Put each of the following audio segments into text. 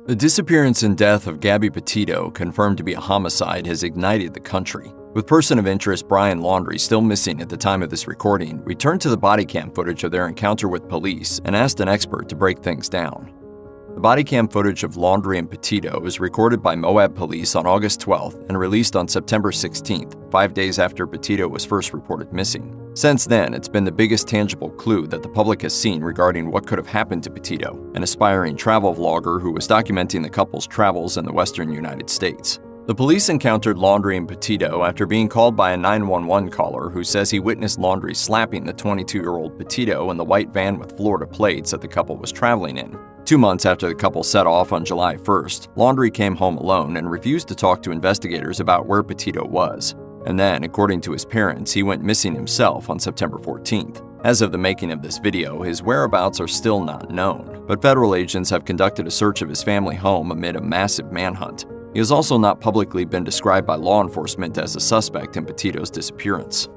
The disappearance and death of Gabby Petito, confirmed to be a homicide, has ignited the country. With person of interest Brian Laundrie still missing at the time of this recording, we turned to the body cam footage of their encounter with police and asked an expert to break things down. The body cam footage of Laundrie and Petito was recorded by Moab police on August 12th and released on September 16th, 5 days after Petito was first reported missing. Since then, it's been the biggest tangible clue that the public has seen regarding what could have happened to Petito, an aspiring travel vlogger who was documenting the couple's travels in the western United States. The police encountered Laundrie and Petito after being called by a 911 caller who says he witnessed Laundrie slapping the 22-year-old Petito in the white van with Florida plates that the couple was traveling in. 2 months after the couple set off on July 1st, Laundrie came home alone and refused to talk to investigators about where Petito was. And then, according to his parents, he went missing himself on September 14th. As of the making of this video, his whereabouts are still not known, but federal agents have conducted a search of his family home amid a massive manhunt. He has also not publicly been described by law enforcement as a suspect in Petito's disappearance.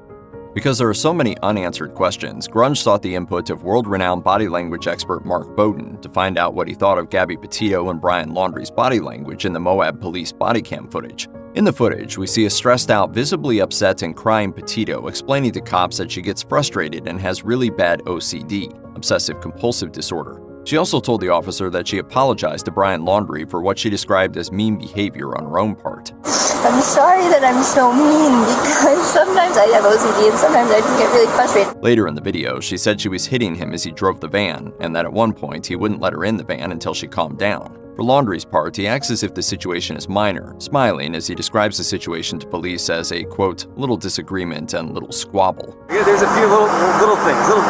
Because there are so many unanswered questions, Grunge sought the input of world-renowned body language expert Mark Bowden to find out what he thought of Gabby Petito and Brian Laundrie's body language in the Moab police body cam footage. In the footage, we see a stressed-out, visibly upset and crying Petito explaining to cops that she gets frustrated and has really bad OCD, obsessive-compulsive disorder. She also told the officer that she apologized to Brian Laundrie for what she described as mean behavior on her own part. I'm sorry that I'm so mean because sometimes I have OCD and sometimes I just get really frustrated. Later in the video, she said she was hitting him as he drove the van and that at one point he wouldn't let her in the van until she calmed down. For Laundrie's part, he acts as if the situation is minor, smiling as he describes the situation to police as a, quote, little disagreement and little squabble. Yeah, there's a few little things, little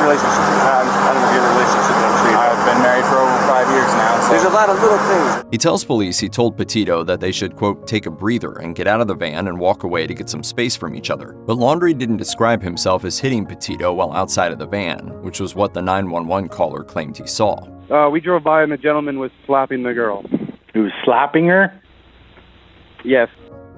relationships. I don't know if you're in a relationship, but I'm sure I've been married for over 5 years now. So. There's a lot of little things. He tells police he told Petito that they should, quote, take a breather and get out of the van and walk away to get some space from each other. But Laundrie didn't describe himself as hitting Petito while outside of the van, which was what the 911 caller claimed he saw. We drove by and the gentleman was slapping the girl. He was slapping her? Yes.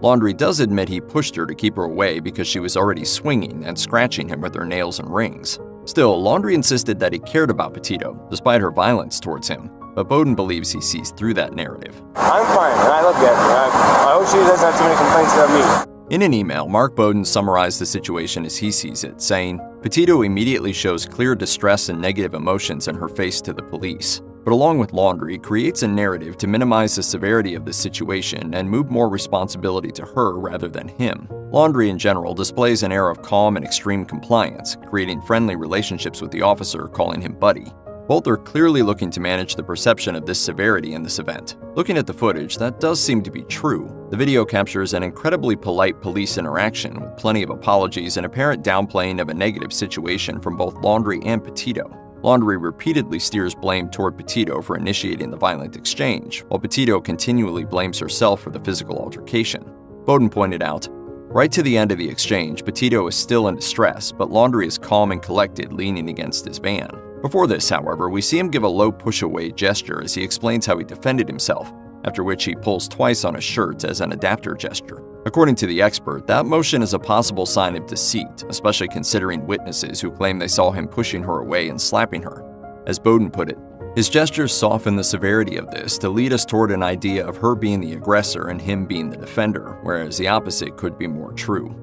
Laundrie does admit he pushed her to keep her away because she was already swinging and scratching him with her nails and rings. Still, Laundrie insisted that he cared about Petito, despite her violence towards him. But Bowden believes he sees through that narrative. I'm fine, and I love Gabby. I hope she doesn't have too many complaints about me. In an email, Mark Bowden summarized the situation as he sees it, saying, Petito immediately shows clear distress and negative emotions in her face to the police, but along with Laundrie, creates a narrative to minimize the severity of the situation and move more responsibility to her rather than him. Laundrie in general displays an air of calm and extreme compliance, creating friendly relationships with the officer, calling him buddy. Both are clearly looking to manage the perception of this severity in this event. Looking at the footage, that does seem to be true. The video captures an incredibly polite police interaction with plenty of apologies and apparent downplaying of a negative situation from both Laundrie and Petito. Laundrie repeatedly steers blame toward Petito for initiating the violent exchange, while Petito continually blames herself for the physical altercation. Bowden pointed out, right to the end of the exchange, Petito is still in distress, but Laundrie is calm and collected, leaning against his van. Before this, however, we see him give a low push-away gesture as he explains how he defended himself, after which he pulls twice on his shirt as an adapter gesture. According to the expert, that motion is a possible sign of deceit, especially considering witnesses who claim they saw him pushing her away and slapping her. As Bowden put it, his gestures soften the severity of this to lead us toward an idea of her being the aggressor and him being the defender, whereas the opposite could be more true.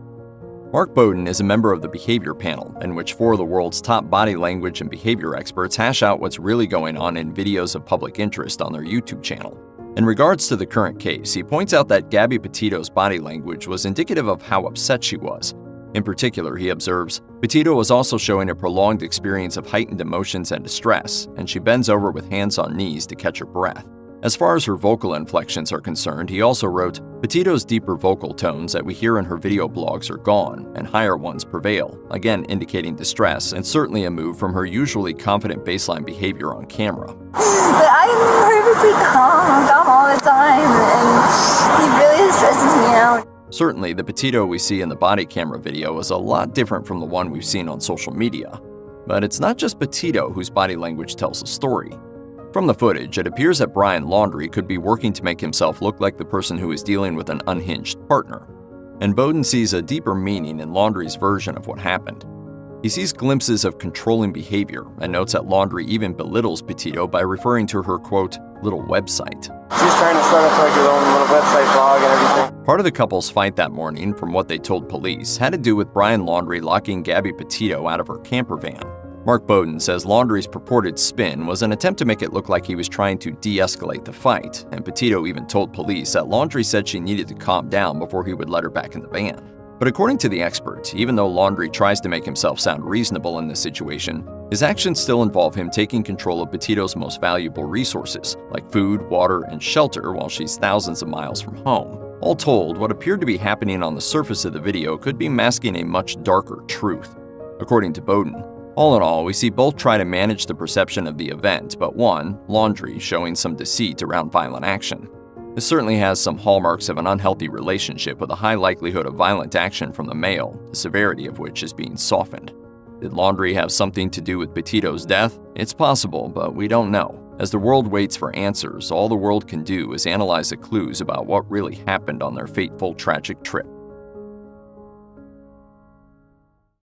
Mark Bowden is a member of the Behavior Panel, in which 4 of the world's top body language and behavior experts hash out what's really going on in videos of public interest on their YouTube channel. In regards to the current case, he points out that Gabby Petito's body language was indicative of how upset she was. In particular, he observes, Petito was also showing a prolonged experience of heightened emotions and distress, and she bends over with hands on knees to catch her breath. As far as her vocal inflections are concerned, he also wrote, Petito's deeper vocal tones that we hear in her video blogs are gone, and higher ones prevail, again indicating distress and certainly a move from her usually confident baseline behavior on camera. But I'm perfectly calm all the time, and he really stresses me out. Certainly, the Petito we see in the body camera video is a lot different from the one we've seen on social media. But it's not just Petito whose body language tells a story. From the footage, it appears that Brian Laundrie could be working to make himself look like the person who is dealing with an unhinged partner. And Bowden sees a deeper meaning in Laundrie's version of what happened. He sees glimpses of controlling behavior and notes that Laundrie even belittles Petito by referring to her, quote, little website. She's trying to start up like her own little website blog and everything. Part of the couple's fight that morning, from what they told police, had to do with Brian Laundrie locking Gabby Petito out of her camper van. Mark Bowden says Laundrie's purported spin was an attempt to make it look like he was trying to de-escalate the fight, and Petito even told police that Laundrie said she needed to calm down before he would let her back in the van. But according to the expert, even though Laundrie tries to make himself sound reasonable in this situation, his actions still involve him taking control of Petito's most valuable resources, like food, water, and shelter, while she's thousands of miles from home. All told, what appeared to be happening on the surface of the video could be masking a much darker truth. According to Bowden, all in all, we see both try to manage the perception of the event, but one, Laundrie, showing some deceit around violent action. This certainly has some hallmarks of an unhealthy relationship with a high likelihood of violent action from the male, the severity of which is being softened. Did Laundrie have something to do with Petito's death? It's possible, but we don't know. As the world waits for answers, all the world can do is analyze the clues about what really happened on their fateful, tragic trip.